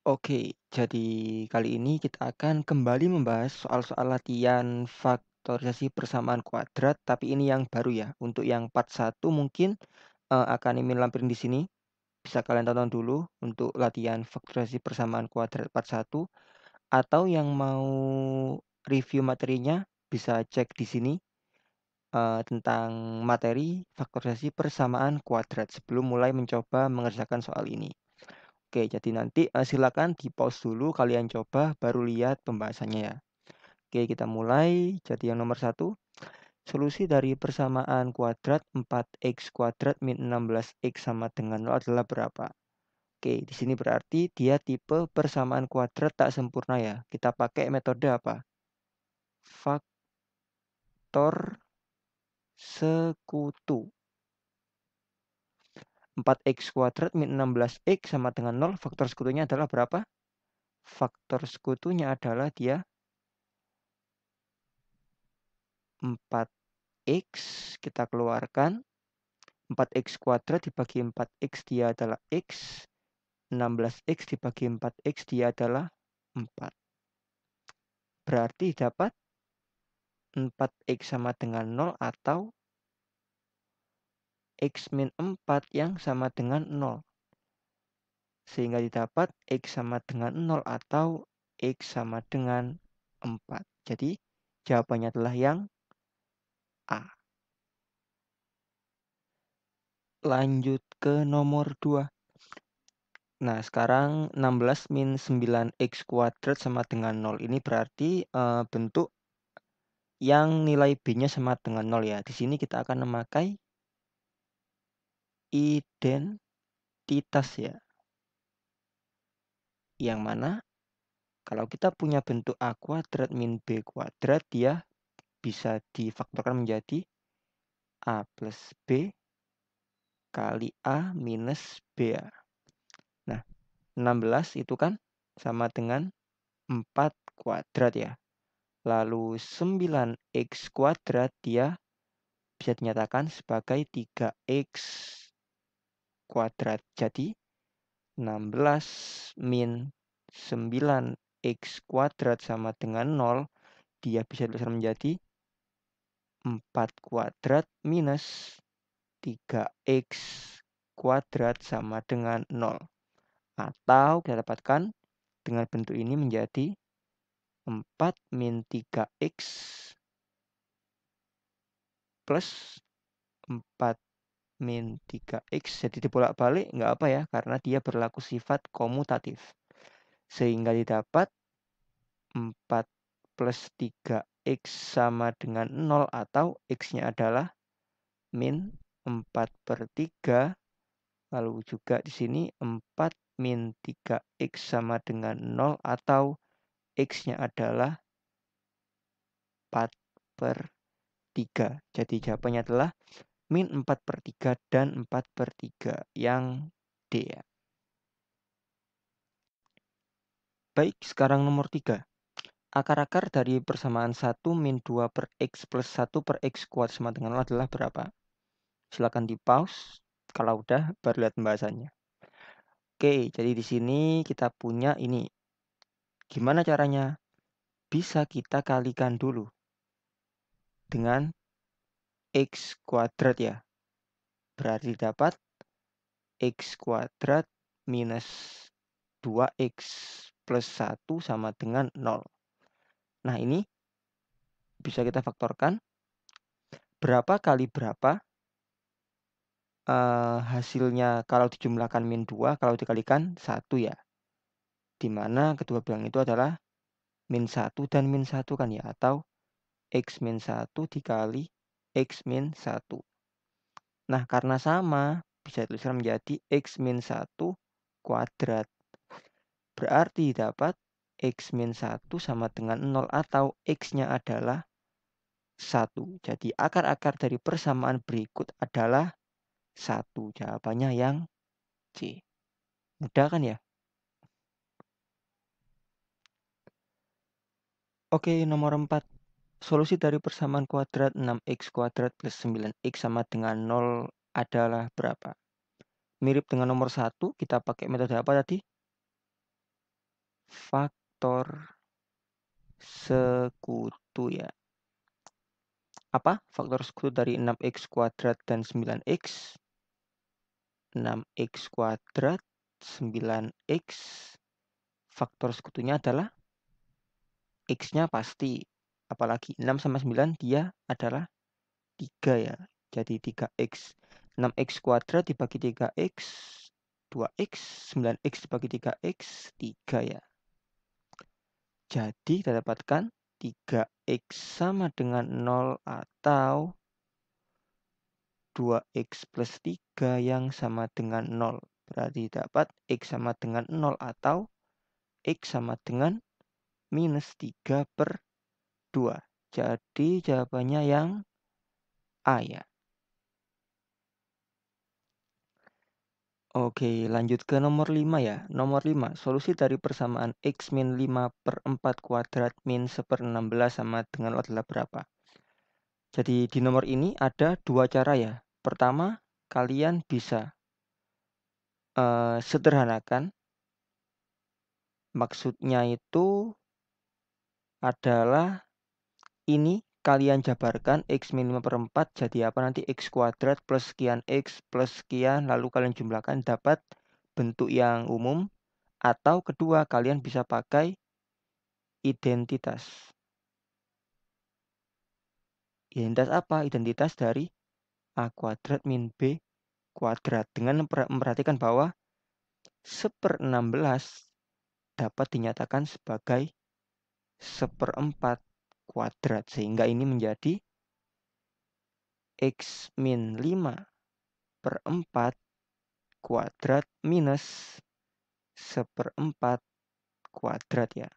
Oke, jadi kali ini kita akan kembali membahas soal-soal latihan faktorisasi persamaan kuadrat, tapi ini yang baru ya. Untuk yang part 1 mungkin akan Mimin lampirin di sini. Bisa kalian tonton dulu untuk latihan faktorisasi persamaan kuadrat part 1 atau yang mau review materinya bisa cek di sini tentang materi faktorisasi persamaan kuadrat sebelum mulai mencoba mengerjakan soal ini. Oke, jadi nanti silakan di-pause dulu, kalian coba baru lihat pembahasannya ya. Oke, kita mulai. Jadi yang nomor 1, solusi dari persamaan kuadrat 4x kuadrat min 16x sama dengan 0 adalah berapa? Oke, di sini berarti dia tipe persamaan kuadrat tak sempurna ya. Kita pakai metode apa? Faktor sekutu. 4x kuadrat min 16x sama dengan 0. Faktor sekutunya adalah berapa? Faktor sekutunya adalah dia 4x, kita keluarkan. 4x kuadrat dibagi 4x dia adalah x. 16x dibagi 4x dia adalah 4. Berarti dapat 4x sama dengan 0 atau x min 4 yang sama dengan 0. Sehingga didapat x sama dengan 0 atau x sama dengan 4. Jadi jawabannya adalah yang A. Lanjut ke nomor 2. Nah, sekarang 16 min 9x kuadrat sama dengan 0. Ini berarti bentuk yang nilai B-nya sama dengan 0 ya. Di sini kita akan memakai identitas ya. Yang mana kalau kita punya bentuk A kuadrat min B kuadrat, dia bisa difaktorkan menjadi A plus B kali A minus B ya. Nah, 16 itu kan sama dengan 4 kuadrat ya. Lalu 9x kuadrat dia bisa dinyatakan sebagai 3x kuadrat. Jadi 16 min 9x kuadrat sama dengan 0. Dia bisa dituliskan menjadi 4 kuadrat minus 3x kuadrat sama dengan 0. Atau kita dapatkan dengan bentuk ini menjadi 4 min 3x plus 4 min 3x. Jadi dibolak-balik nggak apa ya, karena dia berlaku sifat komutatif. Sehingga didapat 4 plus 3x sama dengan 0 atau x-nya adalah min 4/3. Lalu juga di sini 4 min 3x sama dengan 0 atau x-nya adalah 4/3. Jadi jawabannya adalah min 4/3 dan 4/3 yang D ya. Baik, sekarang nomor 3. Akar-akar dari persamaan 1 min 2 per x plus 1 per x kuadrat sama dengan 0 adalah berapa? Silakan di-pause. Kalau udah, baru lihat pembahasannya. Oke, jadi di sini kita punya ini. Gimana caranya? Bisa kita kalikan dulu dengan x kuadrat ya. Berarti dapat x kuadrat minus 2x plus 1 sama dengan 0. Nah, ini bisa kita faktorkan. Berapa kali berapa hasilnya kalau dijumlahkan min 2, kalau dikalikan 1 ya. Dimana kedua bilang itu adalah min 1 dan min 1 kan ya. Atau x min 1 dikali x min 1. Nah, karena sama, bisa dituliskan menjadi x min 1 kuadrat. Berarti dapat x min 1 sama dengan 0 atau x-nya adalah 1. Jadi akar-akar dari persamaan berikut adalah 1. Jawabannya yang C. Mudah kan ya? Oke, nomor 4. Solusi dari persamaan kuadrat 6x kuadrat plus 9x sama dengan 0 adalah berapa? Mirip dengan nomor 1, kita pakai metode apa tadi? faktor sekutu ya. Apa? Faktor sekutu dari 6x kuadrat dan 9x. 6x kuadrat, 9x. Faktor sekutunya adalah x-nya pasti. Apalagi 6 sama 9 dia adalah 3 ya. Jadi 3x. 6x kuadrat dibagi 3x, 2x, 9x dibagi 3x, 3 ya. Jadi kita dapatkan 3x sama dengan 0 atau 2x plus 3 yang sama dengan 0. Berarti dapat x sama dengan 0 atau x sama dengan minus 3 per 2. Jadi jawabannya yang A ya. Oke, lanjut ke nomor 5 ya. Nomor 5, solusi dari persamaan x min 5 per 4 kuadrat min 1/16 sama dengan adalah berapa? Jadi di nomor ini ada dua cara ya. Pertama, kalian bisa sederhanakan. Maksudnya itu adalah ini kalian jabarkan x min 5 per 4 jadi apa nanti x kuadrat plus sekian x plus sekian lalu kalian jumlahkan dapat bentuk yang umum. Atau kedua kalian bisa pakai identitas. Identitas apa? Identitas dari A kuadrat min B kuadrat. Dengan memperhatikan bahwa 1/16 dapat dinyatakan sebagai 1/4 kuadrat. Sehingga ini menjadi x min 5 per 4 kuadrat minus 1/4 kuadrat ya.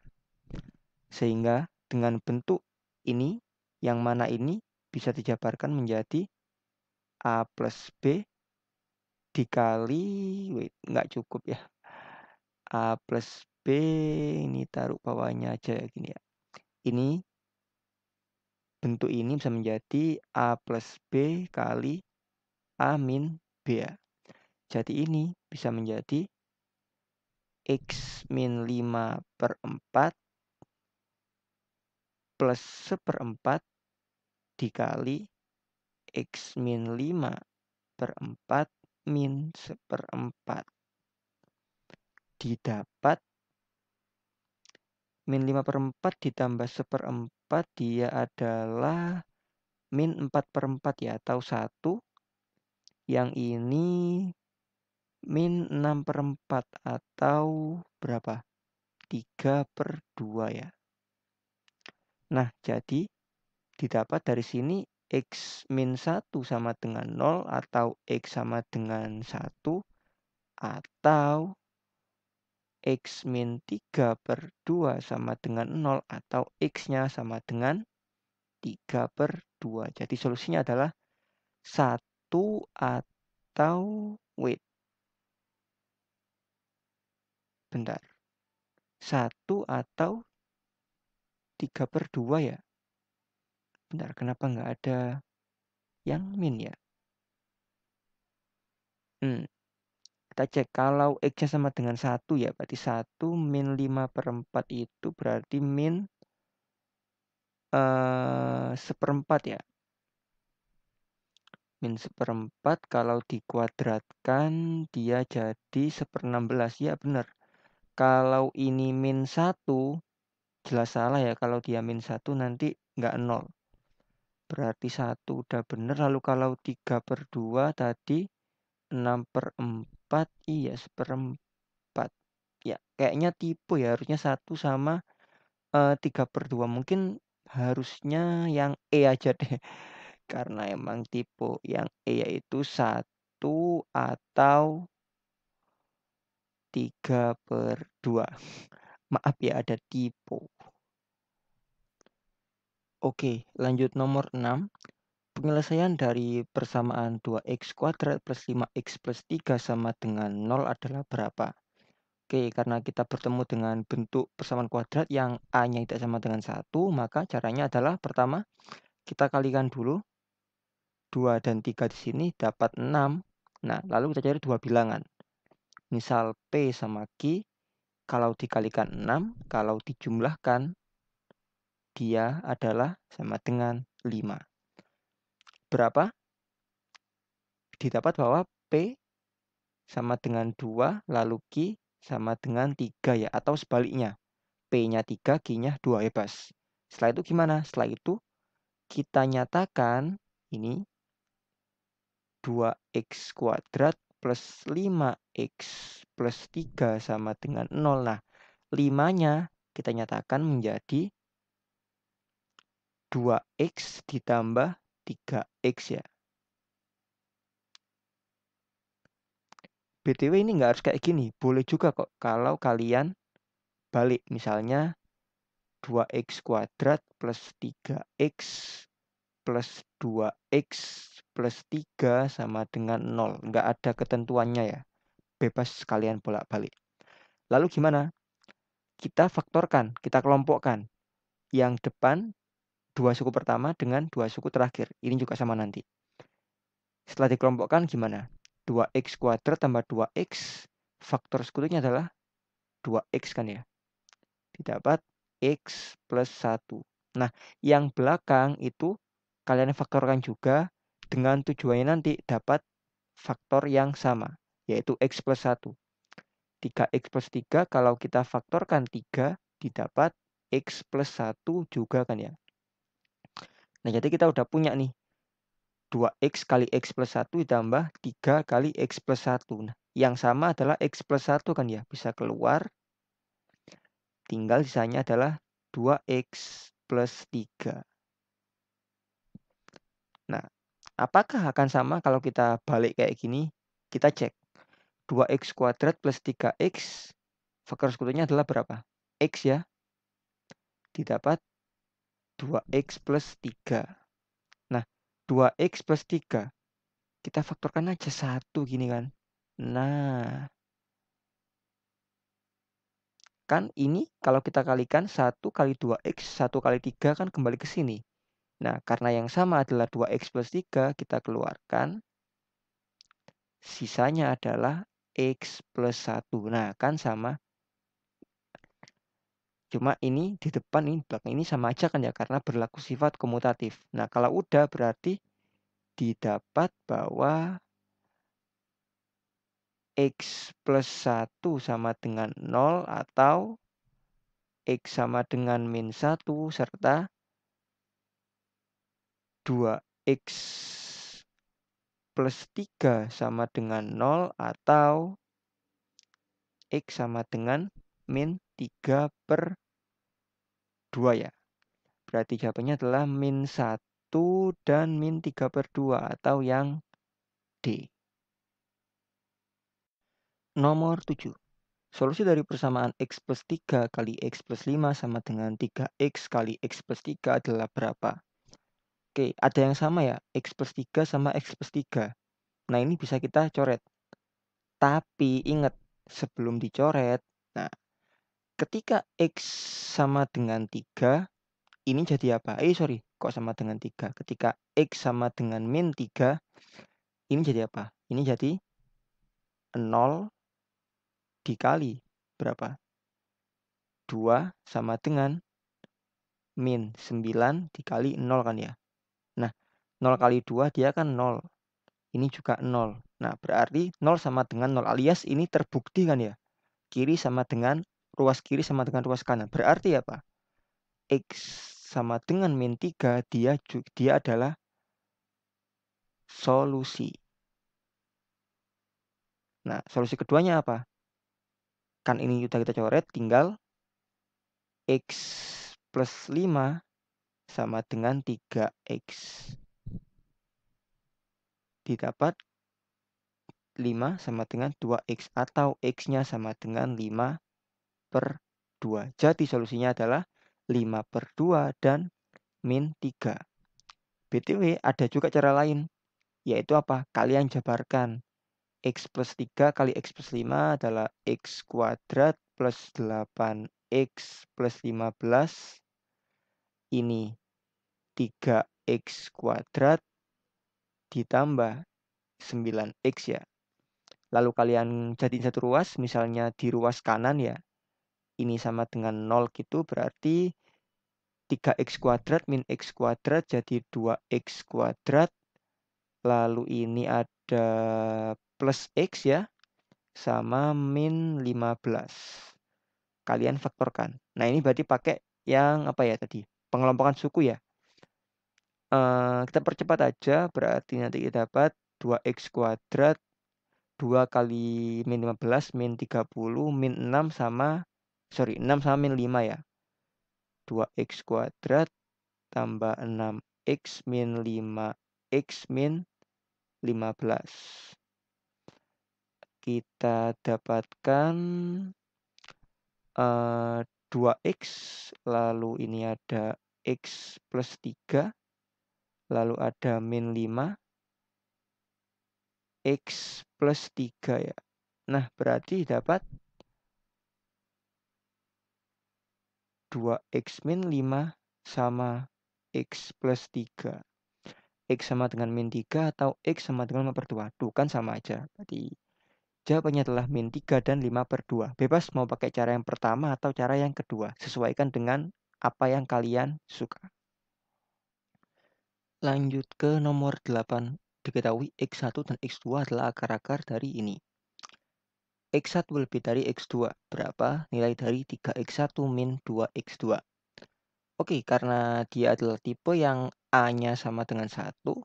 Sehingga dengan bentuk ini, yang mana ini bisa dijabarkan menjadi A plus B dikali, nggak cukup ya. A plus B, ini taruh bawahnya aja ya gini ya. Ini, bentuk ini bisa menjadi A plus B kali A min B ya. Jadi ini bisa menjadi X min 5 per 4 plus 1/4 dikali X min 5 per 4 min 1/4. Didapat min 5 per 4 ditambah 1/4 dia adalah min 4/4 ya, atau 1. Yang ini min 6/4 atau berapa? 3/2 ya. Nah, jadi didapat dari sini x min 1 sama dengan 0 atau x sama dengan 1 atau x min 3/2 sama dengan 0 atau x-nya sama dengan 3/2. Jadi solusinya adalah 1 atau wait. Bentar. 1 atau 3/2 ya. Bentar, kenapa nggak ada yang min ya? Kita cek kalau x-nya sama dengan 1 ya. Berarti 1 min 5/4 itu berarti min 1/4 ya. Min 1/4 kalau dikuadratkan dia jadi 1/16. Ya benar. Kalau ini min 1 jelas salah ya. Kalau dia min 1 nanti nggak 0. Berarti 1 udah benar. Lalu kalau 3/2 tadi 6/4. Iya 1/4. Ya kayaknya tipe ya. Harusnya 1 sama 3/2. Mungkin harusnya yang E aja deh. Karena emang tipe yang E yaitu 1 atau 3/2. Maaf ya ada tipe. Oke, lanjut nomor 6. Penyelesaian dari persamaan 2x kuadrat plus 5x plus 3 sama dengan 0 adalah berapa? Oke, karena kita bertemu dengan bentuk persamaan kuadrat yang A-nya tidak sama dengan 1, maka caranya adalah pertama, kita kalikan dulu 2 dan 3 di sini dapat 6. Nah, lalu kita cari dua bilangan. Misal P sama Q, kalau dikalikan 6, kalau dijumlahkan, dia adalah sama dengan 5. Berapa? Didapat bahwa P sama dengan 2, lalu Q sama dengan 3 ya, atau sebaliknya. P-nya 3, Q-nya 2, bebas. Setelah itu gimana? Setelah itu kita nyatakan ini 2x kuadrat plus 5x plus 3 sama dengan 0. Nah, 5-nya kita nyatakan menjadi 2x ditambah 3x ya. BTW ini nggak harus kayak gini. Boleh juga kok kalau kalian balik. Misalnya 2x kuadrat plus 3x plus 2x plus 3 sama dengan 0. Nggak ada ketentuannya ya. Bebas kalian bolak-balik. Lalu gimana? Kita faktorkan, kita kelompokkan. Yang depan 2 suku pertama dengan 2 suku terakhir. Ini juga sama nanti. Setelah dikelompokkan gimana? 2x kuadrat tambah 2x. Faktor sekutunya adalah 2x kan ya. Didapat x plus 1. Nah, yang belakang itu kalian faktorkan juga dengan tujuannya nanti dapat faktor yang sama, yaitu x plus 1. 3x plus 3 kalau kita faktorkan 3 didapat x plus 1 juga kan ya. Nah, jadi kita udah punya nih 2x kali x plus 1 ditambah 3 kali x plus 1. Nah, yang sama adalah x plus 1 kan ya, bisa keluar. Tinggal sisanya adalah 2x plus 3. Nah, apakah akan sama kalau kita balik kayak gini? Kita cek. 2x kuadrat plus 3x, faktor sekutunya adalah berapa? X ya. Didapat 2x plus 3. Nah, 2x plus 3. Kita faktorkan aja 1 gini kan. Nah, kan ini kalau kita kalikan 1 kali 2x, 1 kali 3 kan kembali ke sini. Nah, karena yang sama adalah 2x plus 3, kita keluarkan. Sisanya adalah x plus 1. Nah, kan sama. Cuma ini di depan, ini belakang, ini sama aja kan ya, karena berlaku sifat komutatif. Nah, kalau udah berarti didapat bahwa x plus 1 sama dengan 0 atau x sama dengan min 1 serta 2x plus 3 sama dengan 0 atau x sama dengan min 3 per 2 ya. Berarti jawabannya adalah min 1 dan min 3 per 2 atau yang D. Nomor 7. Solusi dari persamaan x plus 3 kali x plus 5 sama dengan 3x kali x plus 3 adalah berapa? Oke, ada yang sama ya, x plus 3 sama x plus 3. Nah, ini bisa kita coret. Tapi ingat, sebelum dicoret, nah, ketika x sama dengan 3, ini jadi apa? Sorry, kok sama dengan 3? Ketika x sama dengan min 3, ini jadi apa? Ini jadi 0 dikali berapa? 2 sama dengan min 9 dikali 0 kan ya. Nah, 0 kali 2 dia kan 0. Ini juga 0. Nah, berarti 0 sama dengan 0 alias ini terbukti kan ya. Kiri sama dengan ruas kiri sama dengan ruas kanan. Berarti apa? X sama dengan min 3 dia adalah solusi. Nah, solusi keduanya apa? Kan ini sudah kita coret, tinggal x plus 5 sama dengan 3x. Didapat 5 sama dengan 2x atau x-nya sama dengan 5 per 2. Jadi solusinya adalah 5 per 2 dan min 3. BTW ada juga cara lain, yaitu apa? Kalian jabarkan. X plus 3 kali X plus 5 adalah X kuadrat plus 8X plus 15. Ini 3X kuadrat ditambah 9X ya. Lalu kalian jadiin satu ruas, misalnya di ruas kanan ya. ini sama dengan 0 gitu, berarti 3x kuadrat min x kuadrat jadi 2x kuadrat. Lalu ini ada plus x ya, sama min 15. Kalian faktorkan. Nah, ini berarti pakai yang apa ya tadi? Pengelompokan suku ya. Kita percepat aja, berarti nanti kita dapat 2x kuadrat 2 kali min 15 min 30 min 6 sama 6 sama min 5 ya. 2x kuadrat tambah 6x min 5x min 15. Kita dapatkan 2x, lalu ini ada x plus 3, lalu ada min 5, x plus 3 ya. Nah, berarti dapat 2x min 5 sama x plus 3. X sama dengan min 3 atau X sama dengan 5/2. Tuh kan sama aja. Berarti jawabannya adalah min 3 dan 5/2. Bebas mau pakai cara yang pertama atau cara yang kedua. Sesuaikan dengan apa yang kalian suka. Lanjut ke nomor 8. Diketahui X1 dan X2 adalah akar-akar dari ini. X1 lebih dari X2. Berapa nilai dari 3X1 min 2X2? Oke, karena dia adalah tipe yang A-nya sama dengan 1,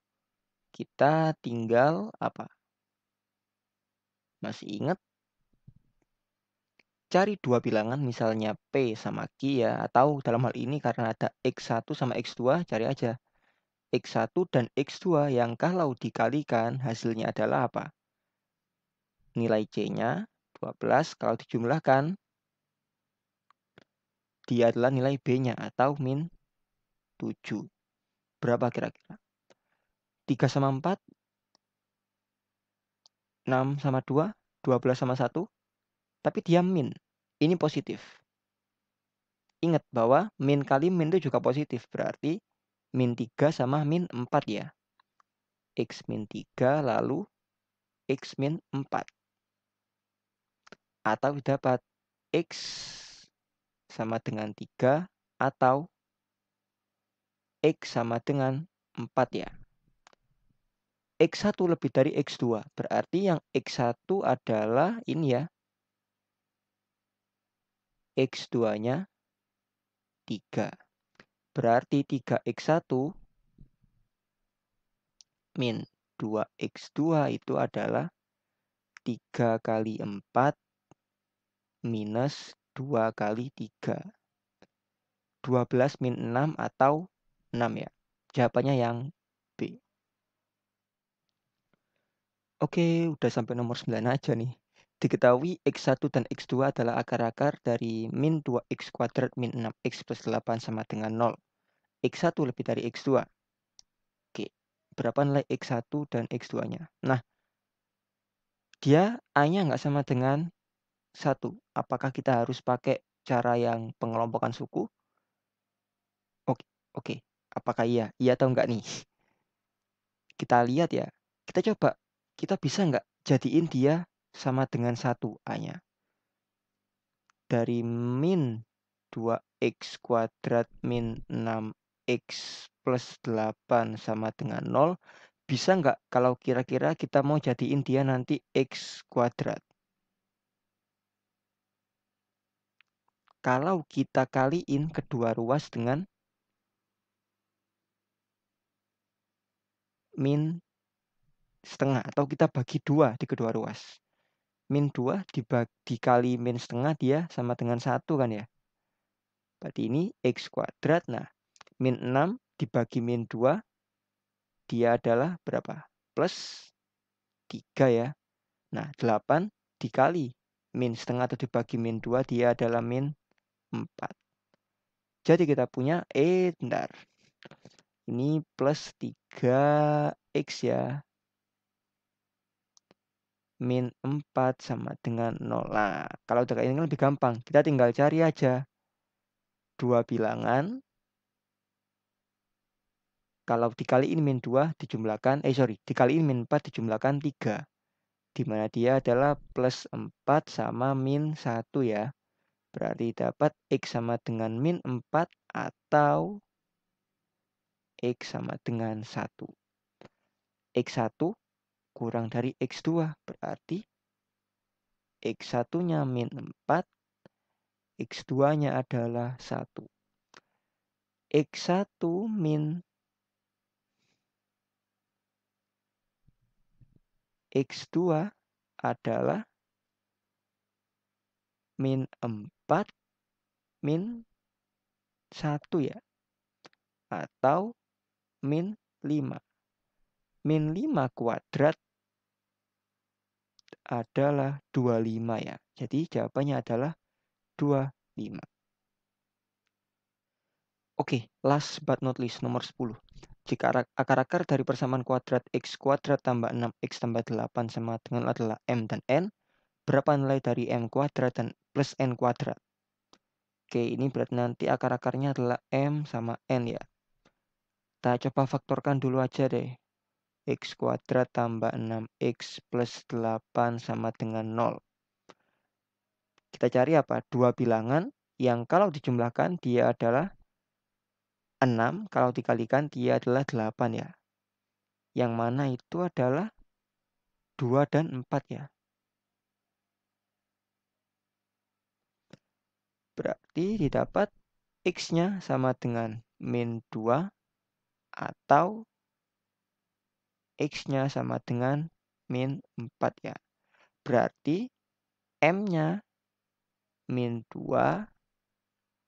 kita tinggal apa? Masih ingat? Cari dua bilangan misalnya P sama Q ya. Atau dalam hal ini karena ada X1 sama X2, cari aja X1 dan X2 yang kalau dikalikan hasilnya adalah apa? Nilai C-nya 12, kalau dijumlahkan dia adalah nilai B-nya atau min 7. Berapa kira-kira? 3 sama 4, 6 sama 2, 12 sama 1. Tapi dia min. Ini positif. Ingat bahwa min kali min itu juga positif. Berarti min 3 sama min 4 ya. X min 3 lalu X min 4. Atau dapat X sama dengan 3 atau X sama dengan 4 ya. X1 lebih dari X2. Berarti yang X1 adalah ini ya. X2-nya 3. Berarti 3X1 min 2X2 itu adalah 3 kali 4 minus 2 kali 3. 12 min 6 atau 6 ya. Jawabannya yang B. Oke, udah sampai nomor 9 aja nih. Diketahui X1 dan X2 adalah akar-akar dari min 2X kuadrat min 6X plus 8 sama dengan 0. X1 lebih dari X2. Oke, berapa nilai X1 dan X2-nya? Nah, dia A-nya nggak sama dengan 1. Apakah kita harus pakai cara yang pengelompokan suku? Oke. Apakah iya? Iya atau enggak nih? Kita lihat ya. Kita coba. Kita bisa nggak jadiin dia sama dengan 1 A-nya? Dari min 2X kuadrat min 6X plus 8 sama dengan 0. Bisa nggak kalau kira-kira kita mau jadiin dia nanti X kuadrat? Kalau kita kaliin kedua ruas dengan min setengah atau kita bagi 2 di kedua ruas. Min 2 dikali min setengah dia sama dengan 1 kan ya. Berarti ini X kuadrat. Nah, min 6 dibagi min 2 dia adalah berapa? Plus 3 ya. Nah, 8 dikali min setengah atau dibagi min 2 dia adalah min 4. Jadi kita punya bentar. Ini plus 3X ya. Min 4 sama dengan 0. Nah, kalau udah kayak ini lebih gampang. Kita tinggal cari aja dua bilangan. Kalau dikaliin min 2 dijumlahkan, dikaliin min 4 dijumlahkan 3. Dimana dia adalah plus 4 sama min 1 ya. Berarti dapat X sama dengan min 4 atau X sama dengan 1. X1 kurang dari X2 berarti X1-nya min 4, X2-nya adalah 1. X1 min X2 adalah min 4 min 1 ya, atau min 5. Min 5 kuadrat adalah 25 ya. Jadi jawabannya adalah 25. Oke, last but not least, nomor 10. Jika akar-akar dari persamaan kuadrat X kuadrat tambah 6X tambah 8 sama dengan adalah M dan N, berapa nilai dari M kuadrat dan plus N kuadrat? Oke, ini berarti nanti akar-akarnya adalah M sama N ya. Kita coba faktorkan dulu aja deh. X kuadrat tambah 6X plus 8 sama dengan 0. Kita cari apa? Dua bilangan yang kalau dijumlahkan dia adalah 6, kalau dikalikan dia adalah 8 ya. Yang mana itu adalah 2 dan 4 ya. Berarti didapat X-nya sama dengan min 2 atau X-nya sama dengan min 4 ya. Berarti M-nya min 2,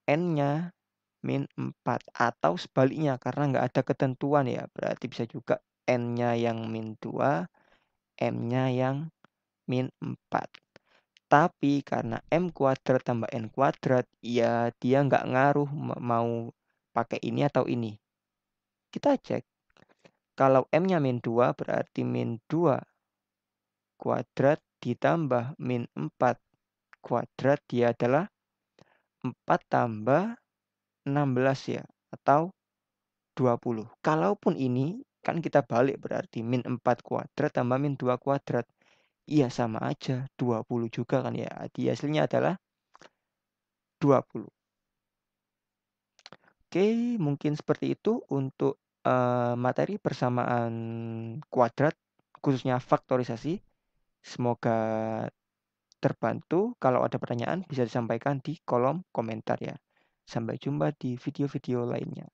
N-nya min 4. Atau sebaliknya karena nggak ada ketentuan ya. Berarti bisa juga N-nya yang min 2, M-nya yang min 4. Tapi karena M kuadrat tambah N kuadrat, ya dia nggak ngaruh mau pakai ini atau ini. Kita cek. Kalau M-nya min 2 berarti min 2 kuadrat ditambah min 4 kuadrat dia adalah 4 tambah 16 ya, atau 20. Kalaupun ini kan kita balik berarti min 4 kuadrat tambah min 2 kuadrat. Iya sama aja, 20 juga kan ya. Di hasilnya adalah 20. Oke, mungkin seperti itu untuk materi persamaan kuadrat, khususnya faktorisasi. Semoga terbantu. Kalau ada pertanyaan bisa disampaikan di kolom komentar ya. Sampai jumpa di video-video lainnya.